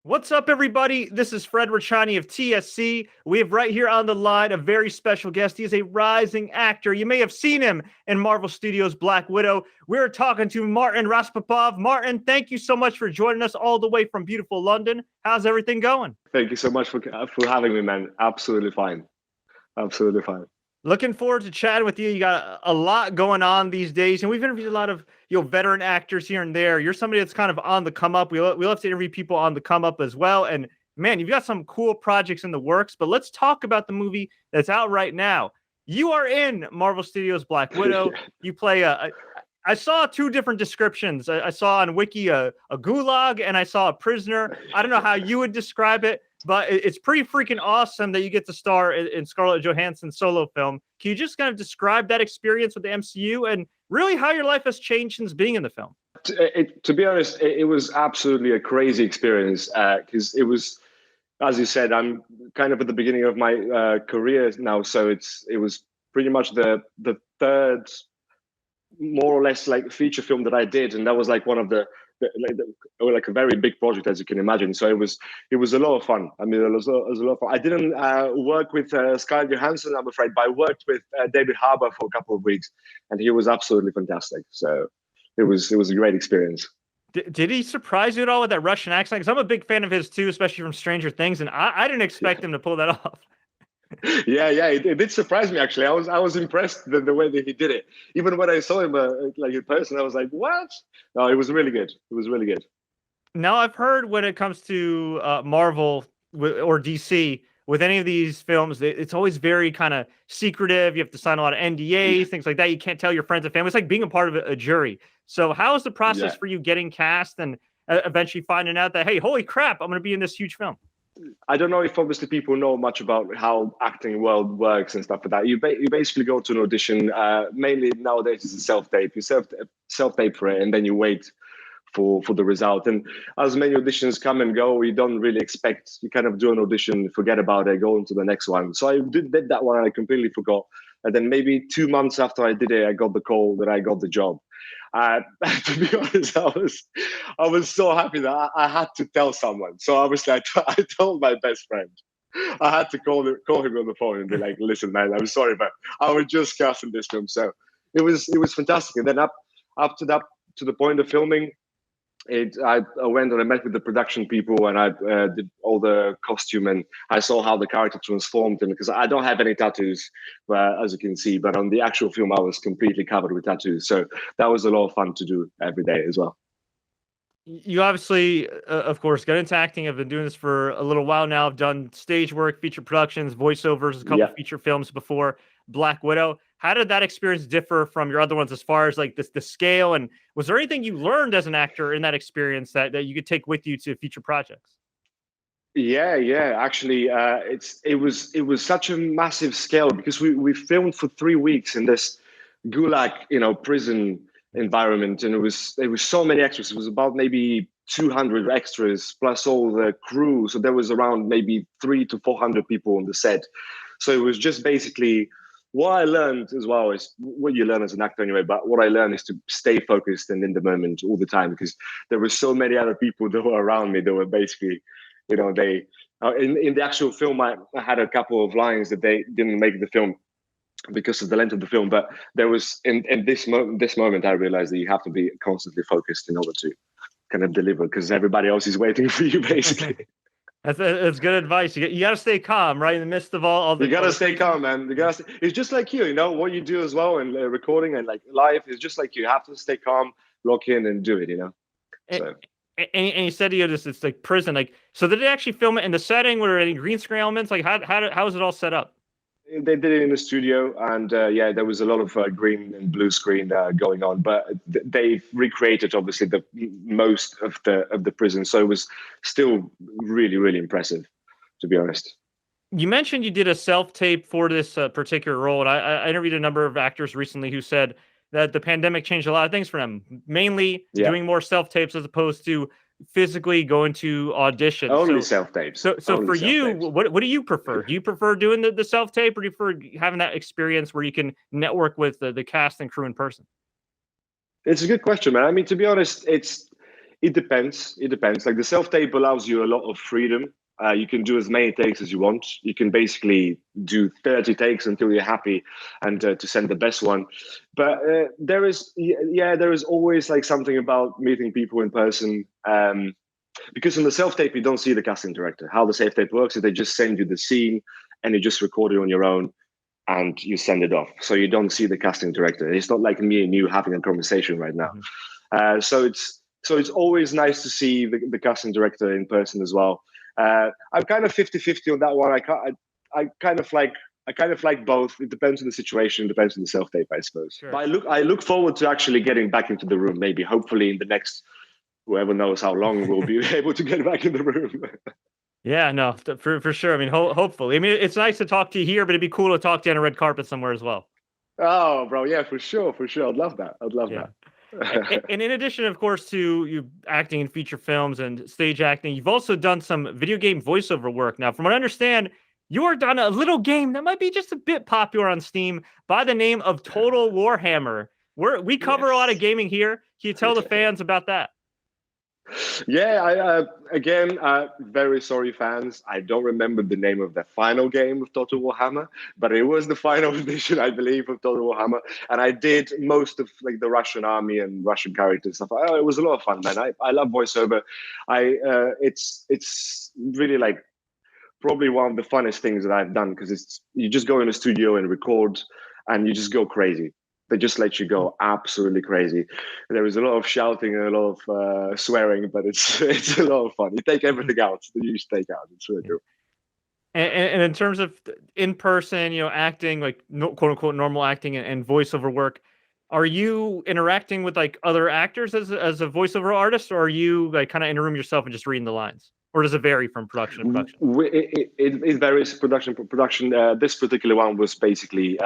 What's up, everybody? This is Fred Richani of TSC. We have right here on the line a very special guest. He is a rising actor. You may have seen him in Marvel Studios' Black Widow. We're talking to Martin Razpopov. Martin, thank you so much for joining us all the way from beautiful London. How's everything going? Thank you so much for having me, man. Absolutely fine. Absolutely fine. Looking forward to chatting with you. You got a lot going on these days, and we've interviewed a lot of veteran actors here and there. You're somebody that's kind of on the come up. We love to interview people on the come up as well. And man, you've got some cool projects in the works. But let's talk about the movie that's out right now. You are in Marvel Studios' Black Widow. You play I saw two different descriptions. I saw on Wiki a gulag, and I saw a prisoner. I don't know how you would describe it, but it's pretty freaking awesome that you get to star in Scarlett Johansson's solo film. Can you just kind of describe that experience with the MCU and really how your life has changed since being in the film? To be honest, it was absolutely a crazy experience because it was, as you said, I'm kind of at the beginning of my career now, so it was pretty much the third, more or less, like feature film that I did, and that was like one of the like a very big project, as you can imagine. So it was a lot of fun. I mean, it was a lot of fun. I didn't work with Scarlett Johansson, I'm afraid, but I worked with David Harbour for a couple of weeks, and he was absolutely fantastic. So it was a great experience. Did he surprise you at all with that Russian accent? Because I'm a big fan of his too, especially from Stranger Things, and I didn't expect him to pull that off. Yeah, it did surprise me, actually. I was impressed the way that he did it. Even when I saw him like in person, I was like, what? No, it was really good. It was really good. Now, I've heard when it comes to Marvel or DC, with any of these films, it's always very kind of secretive. You have to sign a lot of NDAs, things like that. You can't tell your friends and family. It's like being a part of a jury. So how is the process for you getting cast and eventually finding out that, hey, holy crap, I'm going to be in this huge film? I don't know if obviously people know much about how acting world works and stuff like that. You basically go to an audition. Mainly nowadays it's a self-tape. You self-tape for it, and then you wait for the result. And as many auditions come and go, you don't really expect. You kind of do an audition, forget about it, go on to the next one. So I did that one, and I completely forgot. And then maybe 2 months after I did it, I got the call that I got the job. To be honest, I was so happy that I had to tell someone. So obviously, I told my best friend. I had to call him on the phone and be like, "Listen, man, I'm sorry, but I was just casting this film." So it was fantastic. And then up to the point of filming, I went and I met with the production people, and I did all the costume, and I saw how the character transformed. And because I don't have any tattoos, as you can see, but on the actual film, I was completely covered with tattoos. So that was a lot of fun to do every day as well. You obviously, of course, got into acting. I've been doing this for a little while now. I've done stage work, feature productions, voiceovers, a couple of feature films before Black Widow. How did that experience differ from your other ones as far as like the scale? And was there anything you learned as an actor in that experience that you could take with you to future projects? Yeah. Actually, it was such a massive scale because we filmed for 3 weeks in this gulag, prison environment, and it was so many extras. It was about maybe 200 extras plus all the crew. So there was around maybe 300 to 400 people on the set. So it was just basically. What I learned as well is what you learn as an actor anyway, but what I learned is to stay focused and in the moment all the time, because there were so many other people that were around me that were basically, they in the actual film, I had a couple of lines that they didn't make the film because of the length of the film. But there was in this moment, I realized that you have to be constantly focused in order to kind of deliver, because everybody else is waiting for you, basically. That's good advice. You got to stay calm, right? In the midst of all the. You got to stay calm, man. It's just like you, what you do as well, and recording and like live is just like you have to stay calm, lock in, and do it. So. And you said it's like prison. Like, so did they actually film it in the setting? Were there any green screen elements? Like, how was it all set up? They did it in the studio, and there was a lot of green and blue screen going on. But they recreated obviously the most of the prison, so it was still really, really impressive, to be honest. You mentioned you did a self-tape for this particular role, and I interviewed a number of actors recently who said that the pandemic changed a lot of things for them, mainly doing more self-tapes as opposed to physically going to auditions. Only self-tapes. So for you, what do you prefer? Do you prefer doing the self-tape, or do you prefer having that experience where you can network with the cast and crew in person? It's a good question, man. I mean, to be honest, It depends. It depends. Like the self-tape allows you a lot of freedom. You can do as many takes as you want. You can basically do 30 takes until you're happy, and to send the best one. But there is always like something about meeting people in person. Because in the self-tape, you don't see the casting director. How the self-tape works is they just send you the scene, and you just record it on your own, and you send it off. So you don't see the casting director. It's not like me and you having a conversation right now. So it's always nice to see the casting director in person as well. I'm kind of 50-50 on that one. I kind of like both. It depends on the situation. It depends on the self-tape, I suppose. Sure. But I look forward to actually getting back into the room. Maybe, hopefully, in the next, whoever knows how long, we'll be able to get back in the room. Yeah, no, for sure. I mean, hopefully. I mean, it's nice to talk to you here, but it'd be cool to talk to you on a red carpet somewhere as well. Oh, bro, yeah, for sure. I'd love that. Yeah. And in addition, of course, to you acting in feature films and stage acting, you've also done some video game voiceover work. Now, from what I understand, you worked on a little game that might be just a bit popular on Steam by the name of Total Warhammer. We cover a lot of gaming here. Can you tell the fans about that? Yeah, again, very sorry, fans. I don't remember the name of the final game of Total Warhammer, but it was the final edition, I believe, of Total Warhammer. And I did most of like the Russian army and Russian characters stuff. It was a lot of fun, man. I love voiceover. It's really like probably one of the funnest things that I've done, because you just go in a studio and record, and you just go crazy. They just let you go absolutely crazy. There is a lot of shouting and a lot of swearing, but it's a lot of fun. You take everything out that you should take out. It's really cool. And in terms of in person, acting, like quote unquote normal acting and voiceover work, are you interacting with like other actors as a voiceover artist, or are you like kind of in a room yourself and just reading the lines? Or does it vary from production to production? It varies production to production. This particular one was basically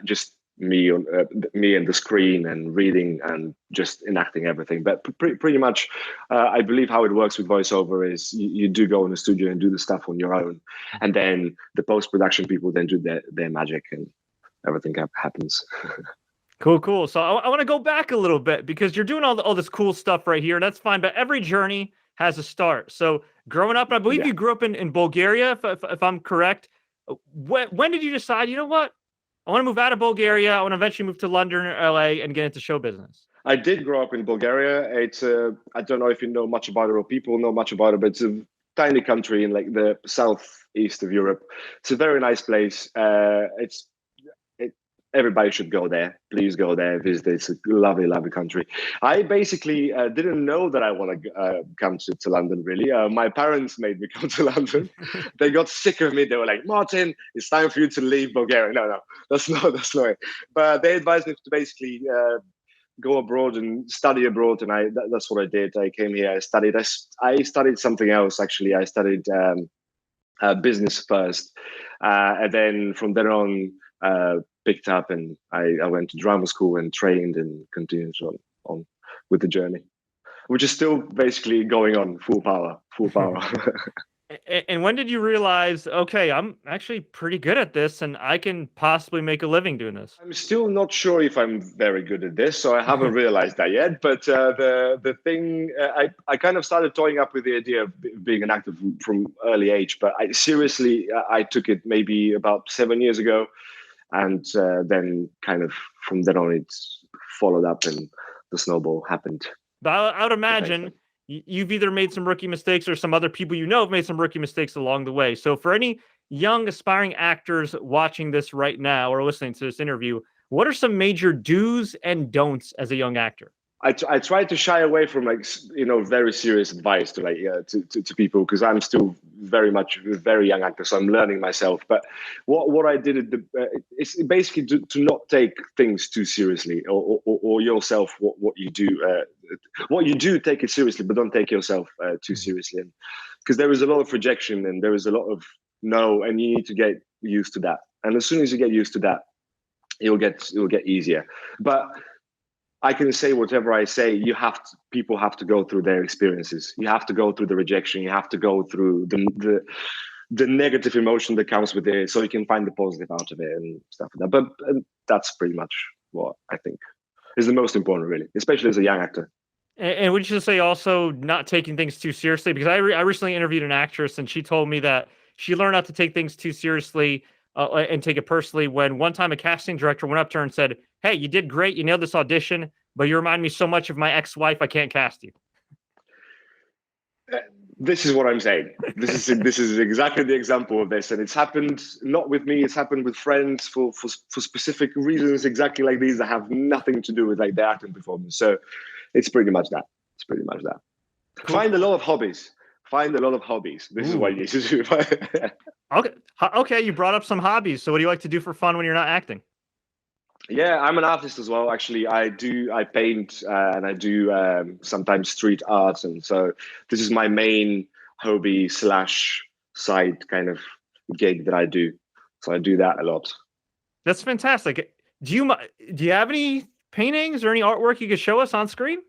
just me and the screen and reading and just enacting everything. But pretty much, I believe how it works with voiceover is you do go in the studio and do the stuff on your own, and then the post-production people then do their magic, and everything happens. Cool. So I want to go back a little bit, because you're doing all this cool stuff right here. That's fine, but every journey has a start. So growing up, I believe you grew up in Bulgaria, if I'm correct. When did you decide, you know what? I want to move out of Bulgaria. I want to eventually move to London or LA and get into show business. I did grow up in Bulgaria. It's I don't know if you know much about it or people know much about it, but it's a tiny country in like the southeast of Europe. It's a very nice place. Everybody should go there. Please go there, visit. It's a lovely, lovely country. I basically didn't know that I want to come to London, really. My parents made me come to London. They got sick of me. They were like, Martin, it's time for you to leave Bulgaria. No, that's not it. But they advised me to basically go abroad and study abroad. And that's what I did. I came here, I studied something else, actually. I studied business first. And then from then on, picked up, and I went to drama school and trained and continued on with the journey, which is still basically going on full power. And when did you realize, okay, I'm actually pretty good at this and I can possibly make a living doing this? I'm still not sure if I'm very good at this, so I haven't realized that yet. But the thing, I kind of started toying up with the idea of being an actor from early age, but I took it maybe about 7 years ago. And then kind of from then on, it's followed up and the snowball happened. But I would imagine you've either made some rookie mistakes or some other people have made some rookie mistakes along the way. So for any young aspiring actors watching this right now or listening to this interview, what are some major do's and don'ts as a young actor? I try to shy away from very serious advice to people, because I'm still very young actor, so I'm learning myself. But what I did is basically to not take things too seriously, or yourself. What you do, take it seriously, but don't take yourself too seriously, because there is a lot of rejection and there is a lot of no, and you need to get used to that. And as soon as you get used to that, it'll get easier. But I can say whatever I say. People have to go through their experiences. You have to go through the rejection. You have to go through the negative emotion that comes with it, so you can find the positive out of it and stuff like that. But that's pretty much what I think is the most important, really, especially as a young actor. And would you say also not taking things too seriously? Because I recently interviewed an actress and she told me that she learned not to take things too seriously and take it personally when one time a casting director went up to her and said, "Hey, you did great. You nailed this audition, but you remind me so much of my ex-wife. I can't cast you." This is what I'm saying. This is exactly the example of this, and it's happened not with me. It's happened with friends for specific reasons, exactly like these that have nothing to do with like their acting performance. So it's pretty much that. It's pretty much that. Cool. Find a lot of hobbies. Find a lot of hobbies. This is what you need to do. Okay. You brought up some hobbies. So what do you like to do for fun when you're not acting? Yeah, I'm an artist as well. Actually, I paint and I do sometimes street art, and so this is my main hobby slash side kind of gig that I do. So I do that a lot. That's fantastic. Do you have any paintings or any artwork you could show us on screen?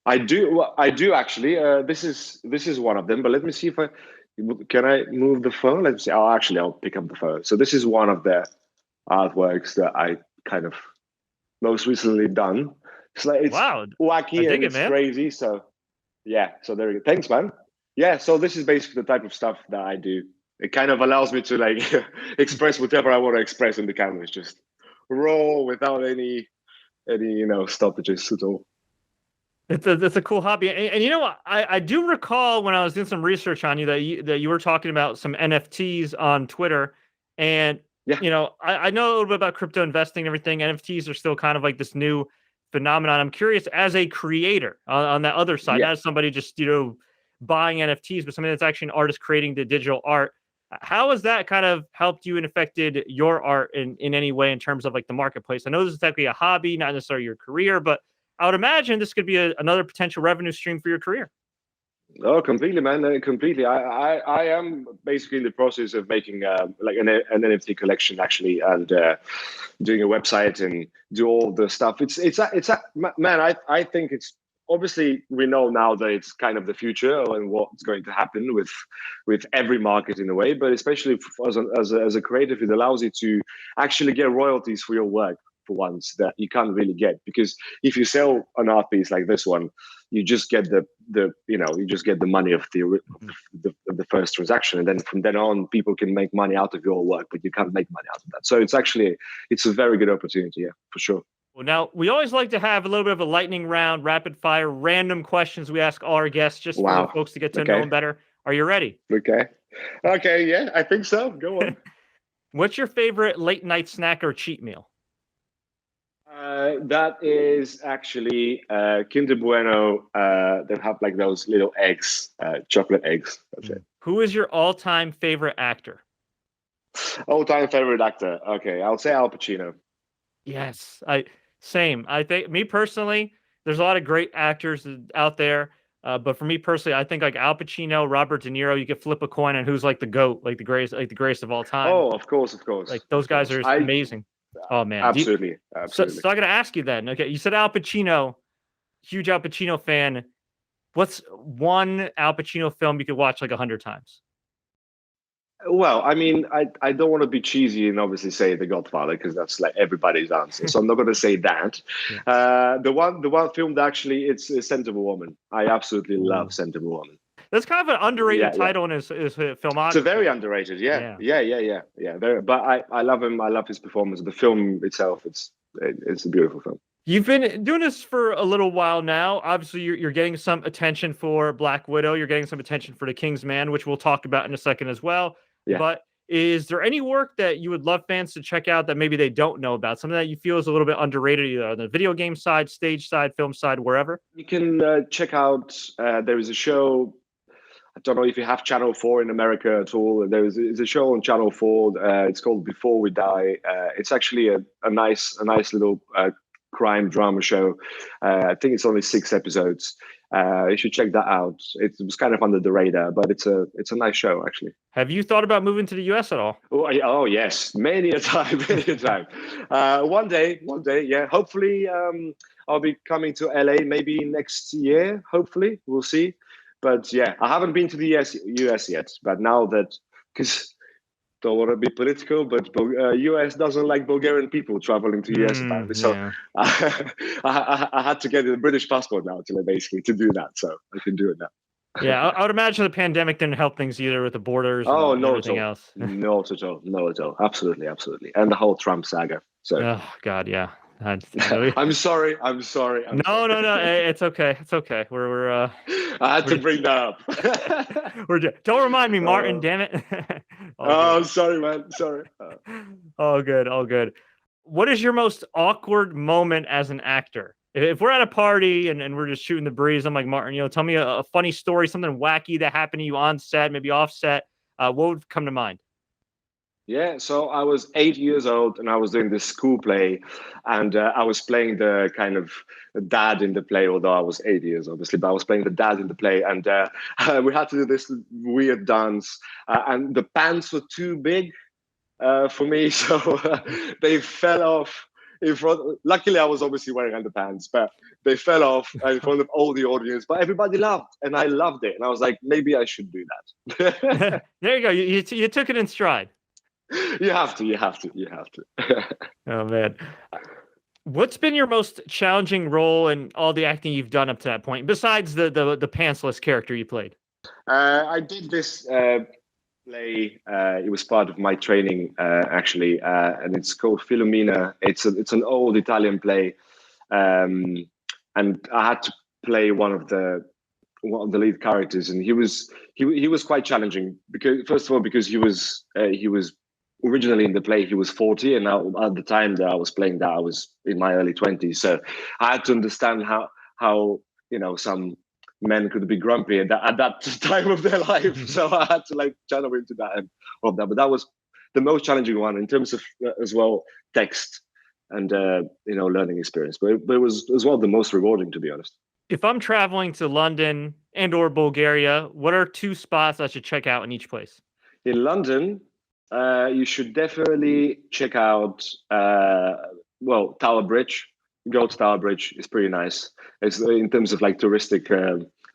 I do. Well, I do actually. This is one of them. But let me see if I move the phone. Let's see. Oh, actually, I'll pick up the phone. So this is one of the artworks that I kind of most recently done. It's like it's wacky and it's crazy. So yeah. So there we go. Thanks, man. Yeah. So this is basically the type of stuff that I do. It kind of allows me to like express whatever I want to express in the canvas, just raw without any stoppages at all. It's a cool hobby, and you know what? I do recall when I was doing some research on you that you were talking about some NFTs on Twitter, and I know a little bit about crypto investing and everything. NFTs are still kind of like this new phenomenon. I'm curious, as a creator on that other side, not as somebody just buying NFTs, but somebody that's actually an artist creating the digital art. How has that kind of helped you and affected your art in any way in terms of like the marketplace? I know this is technically a hobby, not necessarily your career, but I would imagine this could be another potential revenue stream for your career. Oh, completely, man. Completely. I am basically in the process of making like an NFT collection actually, and doing a website and do all the stuff. Man. I think it's obviously we know now that it's kind of the future and what's going to happen with every market in a way, but especially as a creative, it allows you to actually get royalties for your work for once that you can't really get, because if you sell an art piece like this one, you just get the money of the first transaction, and then from then on people can make money out of your work, but you can't make money out of that. So it's a very good opportunity, yeah, for sure. Well, now we always like to have a little bit of a lightning round, rapid fire, random questions we ask all our guests just for folks to get to know them better. Are you ready? Okay, yeah, I think so. Go on. What's your favorite late night snack or cheat meal? That is actually Kinder Bueno. That have like those little eggs, chocolate eggs. That's it. Who is your all-time favorite actor? All-time favorite actor. Okay, I'll say Al Pacino. Yes, same. I think me personally, there's a lot of great actors out there, but for me personally, I think like Al Pacino, Robert De Niro. You could flip a coin on who's like the GOAT, like the greatest of all time. Oh, of course. Like those guys are amazing. Oh man, absolutely. So I'm gonna ask you then. Okay, you said Al Pacino, huge Al Pacino fan. What's one Al Pacino film you could watch like 100 times? Well, I mean, I don't want to be cheesy and obviously say The Godfather, because that's like everybody's answer. So I'm not going to say that. The one film that actually it's Scent of a Woman. I absolutely love Scent of a Woman. That's kind of an underrated title in his filmography. It's a very underrated, yeah. Very, but I love him. I love his performance. The film itself, it's a beautiful film. You've been doing this for a little while now. Obviously, you're getting some attention for Black Widow. You're getting some attention for the Kingsman, which we'll talk about in a second as well. Yeah. But is there any work that you would love fans to check out that maybe they don't know about? Something that you feel is a little bit underrated, either on the video game side, stage side, film side, wherever? You can check out, there is a show, I don't know if you have Channel 4 in America at all. There's a show on Channel 4. It's called Before We Die. It's actually a nice little crime drama show. I think it's only 6 episodes. You should check that out. It was kind of under the radar, but it's a nice show actually. Have you thought about moving to the US at all? Oh yes, many a time. One day, yeah. Hopefully, I'll be coming to LA maybe next year. Hopefully, we'll see. But yeah, I haven't been to the US yet. But now that, because don't want to be political, but US doesn't like Bulgarian people traveling to US apparently. So Yeah. I had to get a British passport now to do that. So I can do it now. Yeah, I would imagine the pandemic didn't help things either with the borders Oh, and no, everything else. not at all. No, at all. Absolutely, absolutely. And the whole Trump saga. So Oh God, yeah. I'm sorry. No, it's okay. It's okay. I had to bring that up. Don't remind me, Martin. Damn it. Oh, sorry, man. Sorry. All good. All good. What is your most awkward moment as an actor? If we're at a party and we're just shooting the breeze, I'm like, Martin, tell me a funny story, something wacky that happened to you on set, maybe off set. What would come to mind? Yeah, so I was 8 years old and I was doing this school play, and I was playing the kind of dad in the play, although I was 8 years, obviously, but I was playing the dad in the play, and we had to do this weird dance, and the pants were too big for me, so they fell off in front. Luckily, I was obviously wearing underpants, but they fell off in front of all the audience, but everybody laughed, and I loved it, and I was like, maybe I should do that. There you go. You took it in stride. You have to. Oh man. What's been your most challenging role in all the acting you've done up to that point, besides the pantsless character you played? I did this play. It was part of my training, actually, and it's called Filomena. It's an old Italian play, and I had to play one of the lead characters, and he was quite challenging because, first of all, because he was originally in the play he was 40, and now at the time that I was playing that I was in my early 20s, so I had to understand how some men could be grumpy at that time of their life. So I had to channel into that and all of that. But that was the most challenging one in terms of as well text and learning experience. But it was as well the most rewarding, to be honest. If I'm traveling to London and or Bulgaria, what are 2 spots I should check out in each place? In London, you should definitely check out Tower Bridge. Go to Tower Bridge. It's pretty nice. It's in terms of touristic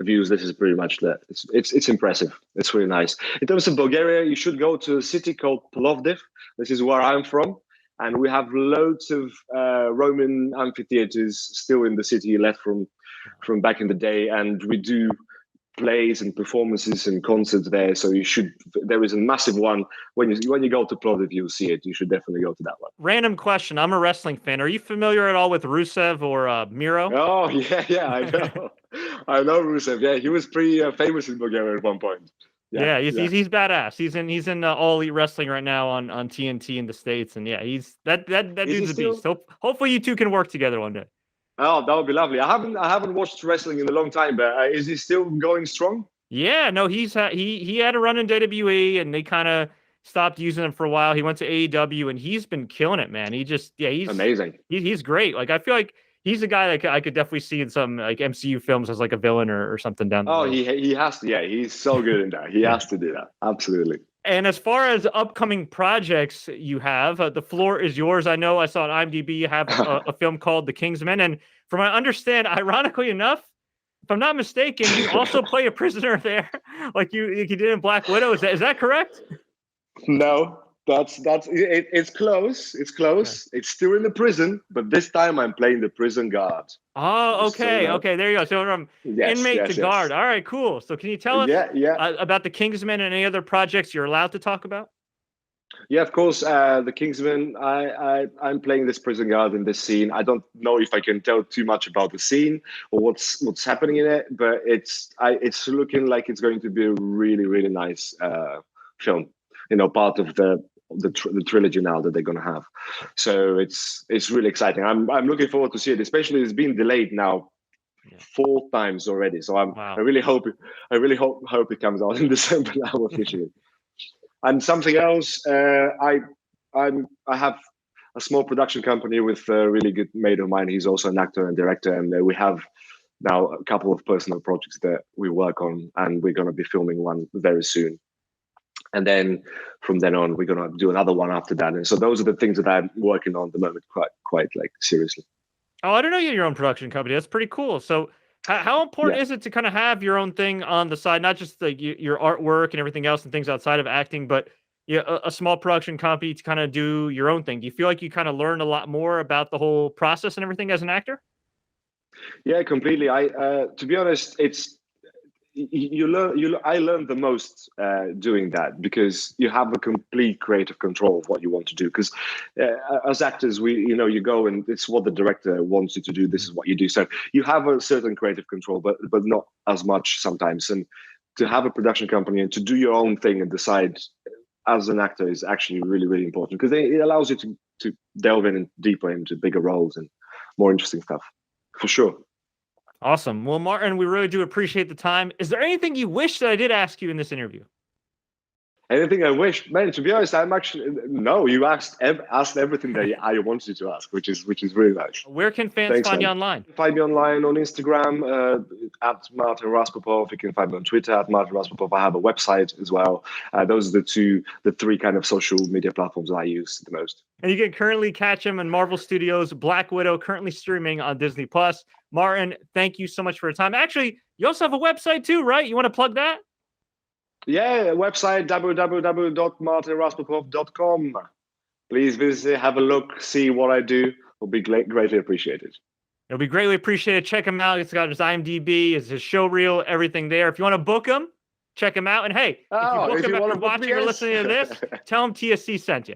views. This is pretty much that. It's impressive. It's really nice. In terms of Bulgaria, you should go to a city called Plovdiv. This is where I'm from, and we have loads of Roman amphitheaters still in the city left from back in the day, and we do plays and performances and concerts there. So there is a massive one. When you go to Plovdiv, you'll see it. You should definitely go to that one. Random question. I'm a wrestling fan. Are you familiar at all with Rusev or Miro? Oh, yeah, I know. I know Rusev. Yeah, he was pretty famous in Bulgaria at one point. Yeah, he's badass. He's in All Elite Wrestling right now on TNT in the States. And yeah, he's that dude's a beast. So hopefully you two can work together one day. Oh, that would be lovely. I haven't watched wrestling in a long time, but is he still going strong? Yeah, no, he had a run in WWE, and they kind of stopped using him for a while. He went to AEW, and he's been killing it, man. He's amazing. He's great. I feel like he's a guy that I could definitely see in some MCU films as a villain or something down the road. He has to. Yeah, he's so good in that. He has to do that. Absolutely. And as far as upcoming projects you have, the floor is yours. I know I saw on IMDb you have a film called The Kingsmen. And from what I understand, ironically enough, if I'm not mistaken, you also play a prisoner there like you did in Black Widow. Is that correct? No, it's close. It's close. Okay. It's still in the prison, but this time I'm playing the prison guard. Oh, okay. Okay, there you go. So from inmate to guard. All right, cool. So can you tell us about the Kingsmen and any other projects you're allowed to talk about? Yeah, of course. The Kingsmen, I'm playing this prison guard in this scene. I don't know if I can tell too much about the scene or what's happening in it, but it's looking like it's going to be a really, really nice film. Part of the trilogy now that they're going to have. So it's really exciting. I'm looking forward to see it, especially it's been delayed now 4 times already. So I really hope it comes out in December now officially. And something else, I have a small production company with a really good mate of mine. He's also an actor and director, and we have now a couple of personal projects that we work on, and we're going to be filming one very soon. And then from then on, we're going to do another one after that. And so those are the things that I'm working on at the moment, quite seriously. Oh, I didn't know you had your own production company. That's pretty cool. So how important is it to kind of have your own thing on the side, not just your artwork and everything else and things outside of acting, but yeah, a small production company to kind of do your own thing? Do you feel like you kind of learned a lot more about the whole process and everything as an actor? Yeah, completely. To be honest, I learned the most doing that, because you have a complete creative control of what you want to do. Because as actors, you go and it's what the director wants you to do. This is what you do. So you have a certain creative control, but not as much sometimes. And to have a production company and to do your own thing and decide as an actor is actually really, really important, because it allows you to delve in and deeper into bigger roles and more interesting stuff, for sure. Awesome. Well, Martin, we really do appreciate the time. Is there anything you wish that I did ask you in this interview? Anything I wish, man. To be honest, I'm actually no. You asked everything that I wanted you to ask, which is really nice. Where can fans Thanks, find man. you online? Find me online on Instagram at Martin Razpopov. You can find me on Twitter at Martin Razpopov. I have a website as well. Those are the three kind of social media platforms that I use the most. And you can currently catch him in Marvel Studios' Black Widow, currently streaming on Disney Plus. Martin, thank you so much for your time. Actually, you also have a website too, right? You want to plug that? Yeah, website www.martinrazpopov.com. Please visit, have a look, see what I do. Will be greatly appreciated. It'll be greatly appreciated. Check him out. It's got his IMDb, his show reel, everything there. If you want to book him, check him out. And hey, if you book him after watching or listening to this, tell him TSC sent you.